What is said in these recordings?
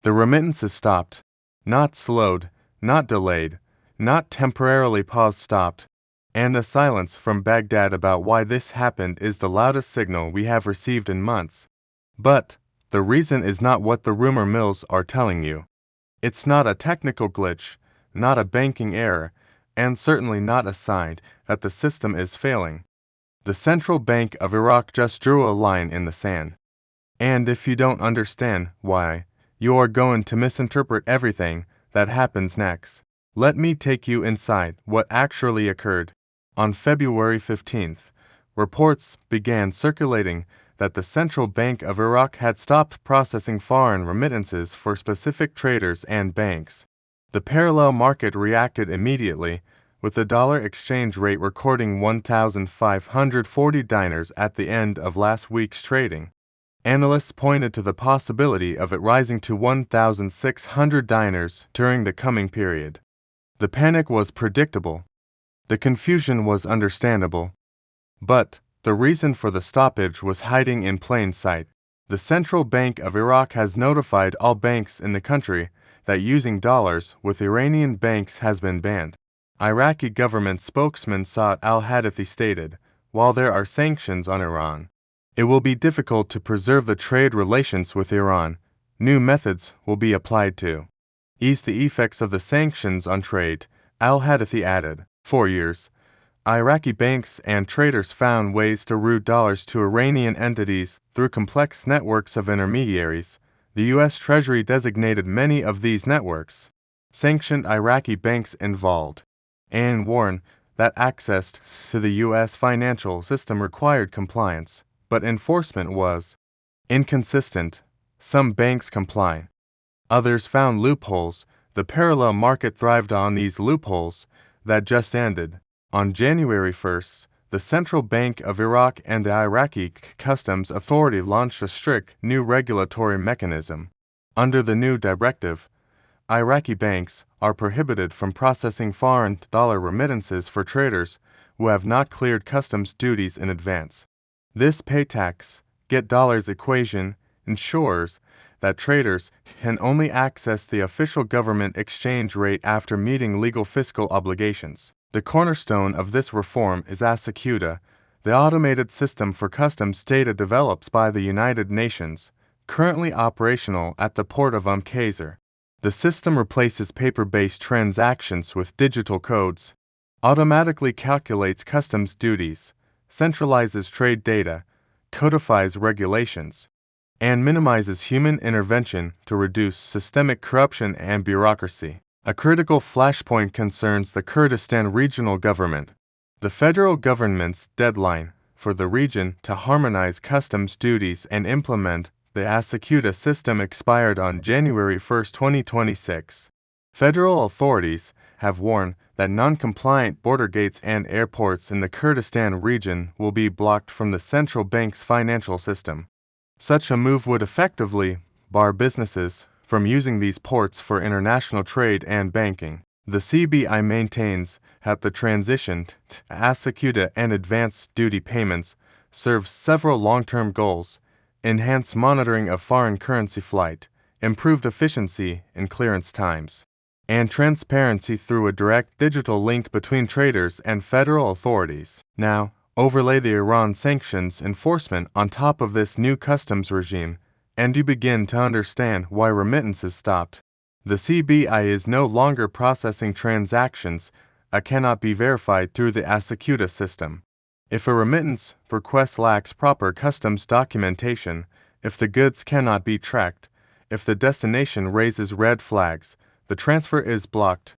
The remittances stopped, not slowed, not delayed, not temporarily paused, stopped, and the silence from Baghdad about why this happened is the loudest signal we have received in months. But the reason is not what the rumor mills are telling you. It's not a technical glitch, not a banking error, and certainly not a sign that the system is failing. The Central Bank of Iraq just drew a line in the sand. And if you don't understand why, you are going to misinterpret everything that happens next. Let me take you inside what actually occurred. On February 15th, reports began circulating that the Central Bank of Iraq had stopped processing foreign remittances for specific traders and banks. The parallel market reacted immediately, with the dollar exchange rate recording 1,540 dinars at the end of last week's trading. Analysts pointed to the possibility of it rising to 1,600 dinars during the coming period. The panic was predictable. The confusion was understandable. But the reason for the stoppage was hiding in plain sight. The Central Bank of Iraq has notified all banks in the country that using dollars with Iranian banks has been banned. Iraqi government spokesman Saad al-Hadithi stated, "While there are sanctions on Iran, it will be difficult to preserve the trade relations with Iran. New methods will be applied to ease the effects of the sanctions on trade," al-Hadithi added. For years, Iraqi banks and traders found ways to route dollars to Iranian entities through complex networks of intermediaries. The U.S. Treasury designated many of these networks sanctioned Iraqi banks involved, and warned that access to the U.S. financial system required compliance, but enforcement was inconsistent. Some banks complied. Others found loopholes. The parallel market thrived on these loopholes that just ended. On January 1st, the Central Bank of Iraq and the Iraqi Customs Authority launched a strict new regulatory mechanism. Under the new directive, Iraqi banks are prohibited from processing foreign dollar remittances for traders who have not cleared customs duties in advance. This pay tax, get dollars equation ensures that traders can only access the official government exchange rate after meeting legal fiscal obligations. The cornerstone of this reform is ASYCUDA, the automated system for customs data developed by the United Nations, currently operational at the port of Qasr. The system replaces paper-based transactions with digital codes, automatically calculates customs duties, centralizes trade data, codifies regulations, and minimizes human intervention to reduce systemic corruption and bureaucracy. A critical flashpoint concerns the Kurdistan regional government. The federal government's deadline for the region to harmonize customs duties and implement the ASYCUDA system expired on January 1, 2026. Federal authorities have warned that non-compliant border gates and airports in the Kurdistan region will be blocked from the central bank's financial system. Such a move would effectively bar businesses from using these ports for international trade and banking. The CBI maintains that the transition to ASYCUDA and advanced duty payments serves several long-term goals: enhanced monitoring of foreign currency flight, improved efficiency in clearance times, and transparency through a direct digital link between traders and federal authorities. Now, overlay the Iran sanctions enforcement on top of this new customs regime, and you begin to understand why remittances stopped. The CBI is no longer processing transactions that cannot be verified through the ASYCUDA system. If a remittance request lacks proper customs documentation, if the goods cannot be tracked, if the destination raises red flags, the transfer is blocked.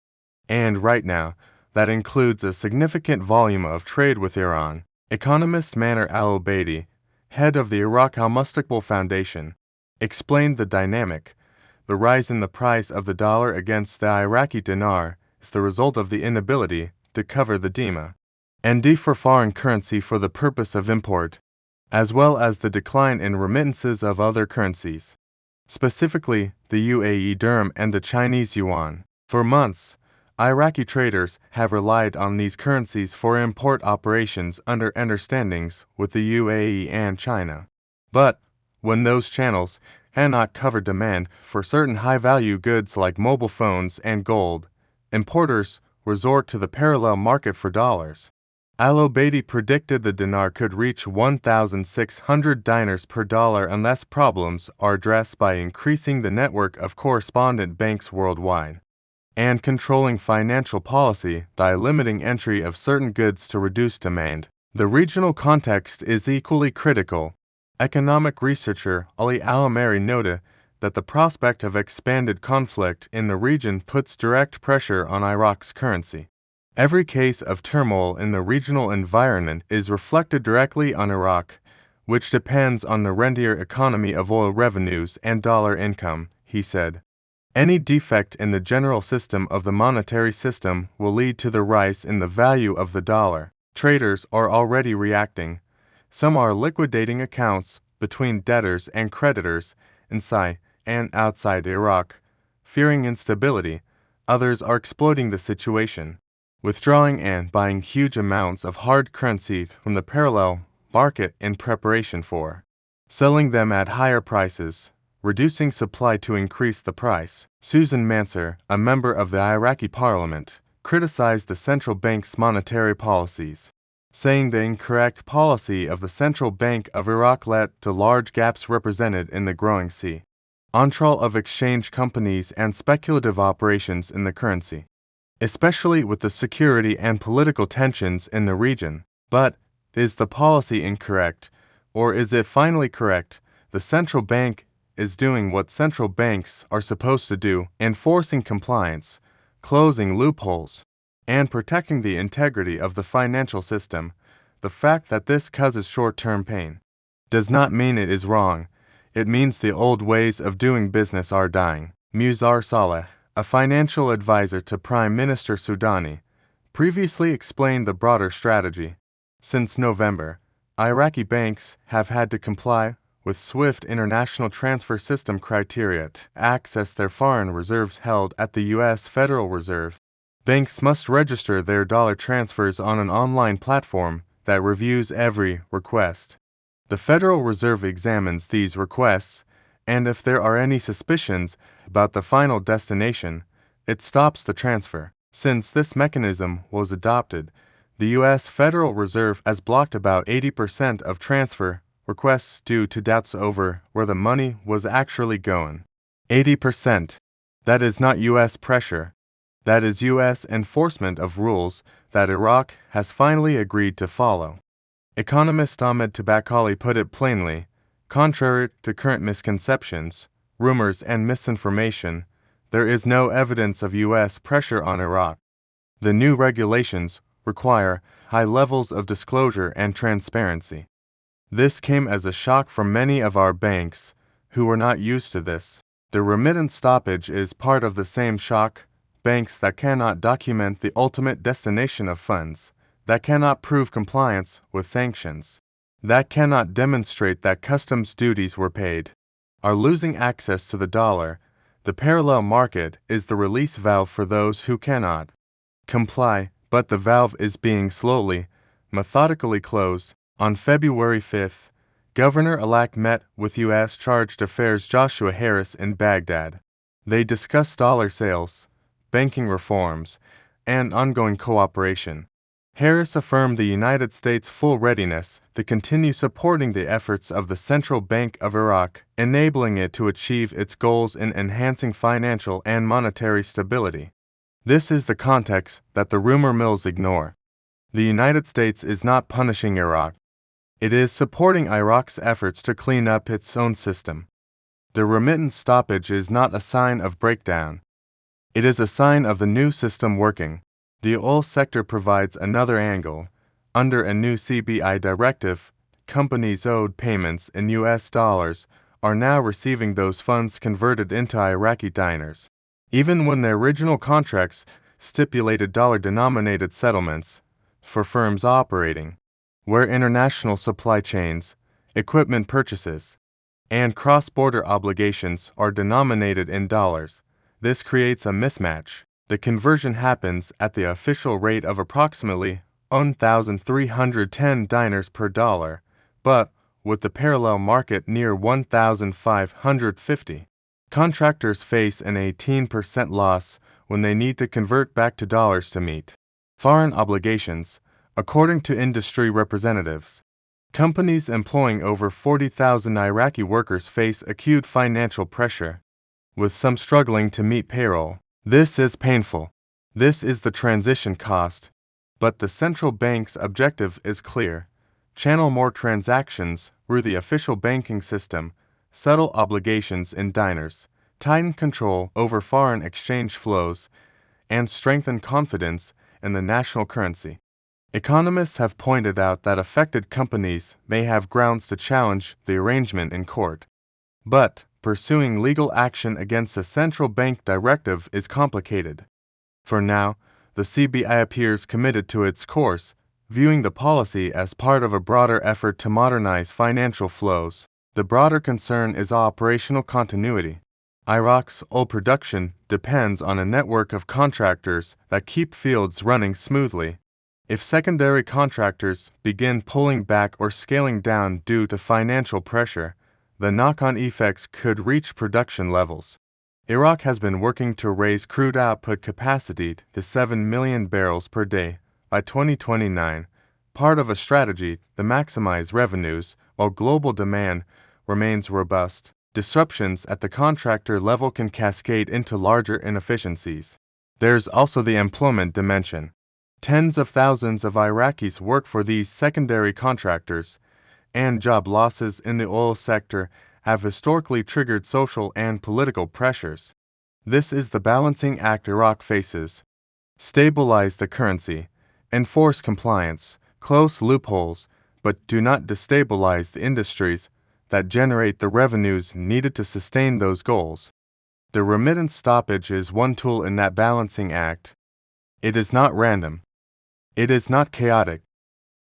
And right now, that includes a significant volume of trade with Iran. Economist Manar al-Obeidi, head of the Iraq Al-Mustaqbal Foundation, explained the dynamic. The rise in the price of the dollar against the Iraqi dinar is the result of the inability to cover the DEMA (ND for foreign currency for the purpose of import), as well as the decline in remittances of other currencies, specifically the UAE dirham and the Chinese yuan. For months, Iraqi traders have relied on these currencies for import operations under understandings with the UAE and China. But when those channels cannot cover demand for certain high-value goods like mobile phones and gold, importers resort to the parallel market for dollars. Al-Obeidi predicted the dinar could reach 1,600 dinars per dollar unless problems are addressed by increasing the network of correspondent banks worldwide and controlling financial policy by limiting entry of certain goods to reduce demand. The regional context is equally critical. Economic researcher Ali Al-Amari noted that the prospect of expanded conflict in the region puts direct pressure on Iraq's currency. Every case of turmoil in the regional environment is reflected directly on Iraq, which depends on the rentier economy of oil revenues and dollar income, he said. Any defect in the general system of the monetary system will lead to the rise in the value of the dollar. Traders are already reacting. Some are liquidating accounts between debtors and creditors inside and outside Iraq, fearing instability. Others are exploiting the situation, withdrawing and buying huge amounts of hard currency from the parallel market in preparation for selling them at higher prices, reducing supply to increase the price. Susan Mansur, a member of the Iraqi parliament, criticized the central bank's monetary policies, saying the incorrect policy of the Central Bank of Iraq led to large gaps represented in the growing control of exchange companies and speculative operations in the currency, especially with the security and political tensions in the region. But is the policy incorrect, or is it finally correct? The central bank is doing what central banks are supposed to do, enforcing compliance, closing loopholes, and protecting the integrity of the financial system. The fact that this causes short-term pain does not mean it is wrong. It means the old ways of doing business are dying. Muzaffar Saleh, a financial advisor to Prime Minister Sudani, previously explained the broader strategy. Since November, Iraqi banks have had to comply with SWIFT international transfer system criteria to access their foreign reserves held at the U.S. Federal Reserve. Banks must register their dollar transfers on an online platform that reviews every request. The Federal Reserve examines these requests, and if there are any suspicions about the final destination, it stops the transfer. Since this mechanism was adopted, the U.S. Federal Reserve has blocked about 80% of transfer requests due to doubts over where the money was actually going. 80%. That is not U.S. pressure. That is U.S. enforcement of rules that Iraq has finally agreed to follow. Economist Ahmed Tabakali put it plainly, contrary to current misconceptions, rumors, and misinformation, there is no evidence of U.S. pressure on Iraq. The new regulations require high levels of disclosure and transparency. This came as a shock for many of our banks, who were not used to this. The remittance stoppage is part of the same shock. Banks that cannot document the ultimate destination of funds, that cannot prove compliance with sanctions, that cannot demonstrate that customs duties were paid, are losing access to the dollar. The parallel market is the release valve for those who cannot comply, but the valve is being slowly, methodically closed. On February 5th, Governor Alaq met with U.S. Chargé d'Affaires Joshua Harris in Baghdad. They discussed dollar sales, banking reforms, and ongoing cooperation. Harris affirmed the United States' full readiness to continue supporting the efforts of the Central Bank of Iraq, enabling it to achieve its goals in enhancing financial and monetary stability. This is the context that the rumor mills ignore. The United States is not punishing Iraq. It is supporting Iraq's efforts to clean up its own system. The remittance stoppage is not a sign of breakdown. It is a sign of the new system working. The oil sector provides another angle. Under a new CBI directive, companies owed payments in U.S. dollars are now receiving those funds converted into Iraqi dinars, even when the original contracts stipulated dollar-denominated settlements for firms operating where international supply chains, equipment purchases, and cross-border obligations are denominated in dollars. This creates a mismatch. The conversion happens at the official rate of approximately 1,310 dinars per dollar, but with the parallel market near 1,550. Contractors face an 18% loss when they need to convert back to dollars to meet foreign obligations, according to industry representatives. Companies employing over 40,000 Iraqi workers face acute financial pressure, with some struggling to meet payroll. This is painful. This is the transition cost. But the central bank's objective is clear: channel more transactions through the official banking system, settle obligations in dinars, tighten control over foreign exchange flows, and strengthen confidence in the national currency. Economists have pointed out that affected companies may have grounds to challenge the arrangement in court. But pursuing legal action against a central bank directive is complicated. For now, the CBI appears committed to its course, viewing the policy as part of a broader effort to modernize financial flows. The broader concern is operational continuity. Iraq's oil production depends on a network of contractors that keep fields running smoothly. If secondary contractors begin pulling back or scaling down due to financial pressure, the knock-on effects could reach production levels. Iraq has been working to raise crude output capacity to 7 million barrels per day by 2029, part of a strategy to maximize revenues while global demand remains robust. Disruptions at the contractor level can cascade into larger inefficiencies. There's also the employment dimension. Tens of thousands of Iraqis work for these secondary contractors, and job losses in the oil sector have historically triggered social and political pressures. This is the balancing act Iraq faces. Stabilize the currency, enforce compliance, close loopholes, but do not destabilize the industries that generate the revenues needed to sustain those goals. The remittance stoppage is one tool in that balancing act. It is not random. It is not chaotic.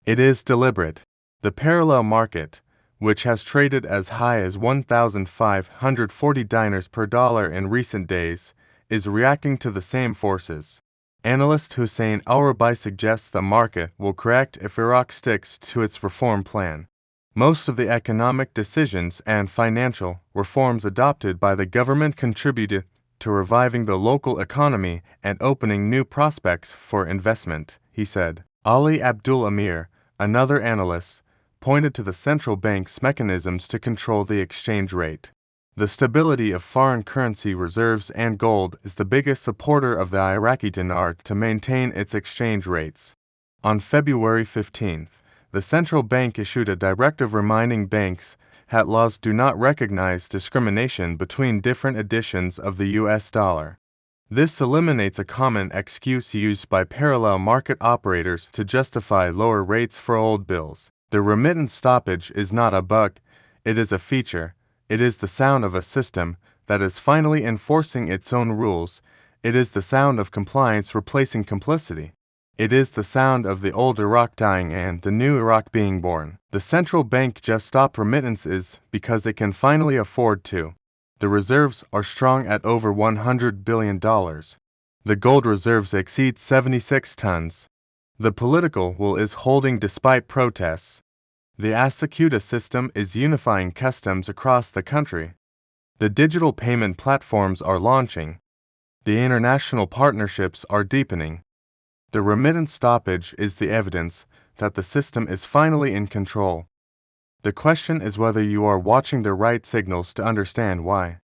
It is deliberate. The parallel market, which has traded as high as 1,540 dinars per dollar in recent days, is reacting to the same forces. Analyst Hussein al-Rabai suggests the market will correct if Iraq sticks to its reform plan. Most of the economic decisions and financial reforms adopted by the government contributed to reviving the local economy and opening new prospects for investment, he said. Ali Abdul Amir, another analyst, pointed to the central bank's mechanisms to control the exchange rate. The stability of foreign currency reserves and gold is the biggest supporter of the Iraqi dinar to maintain its exchange rates. On February 15th, the central bank issued a directive reminding banks that laws do not recognize discrimination between different editions of the US dollar. This eliminates a common excuse used by parallel market operators to justify lower rates for old bills. The remittance stoppage is not a bug, it is a feature. It is the sound of a system that is finally enforcing its own rules. It is the sound of compliance replacing complicity. It is the sound of the old Iraq dying and the new Iraq being born. The central bank just stopped remittances because it can finally afford to. The reserves are strong at over $100 billion. The gold reserves exceed 76 tons. The political will is holding despite protests. The ASYCUDA system is unifying customs across the country. The digital payment platforms are launching. The international partnerships are deepening. The remittance stoppage is the evidence that the system is finally in control. The question is whether you are watching the right signals to understand why.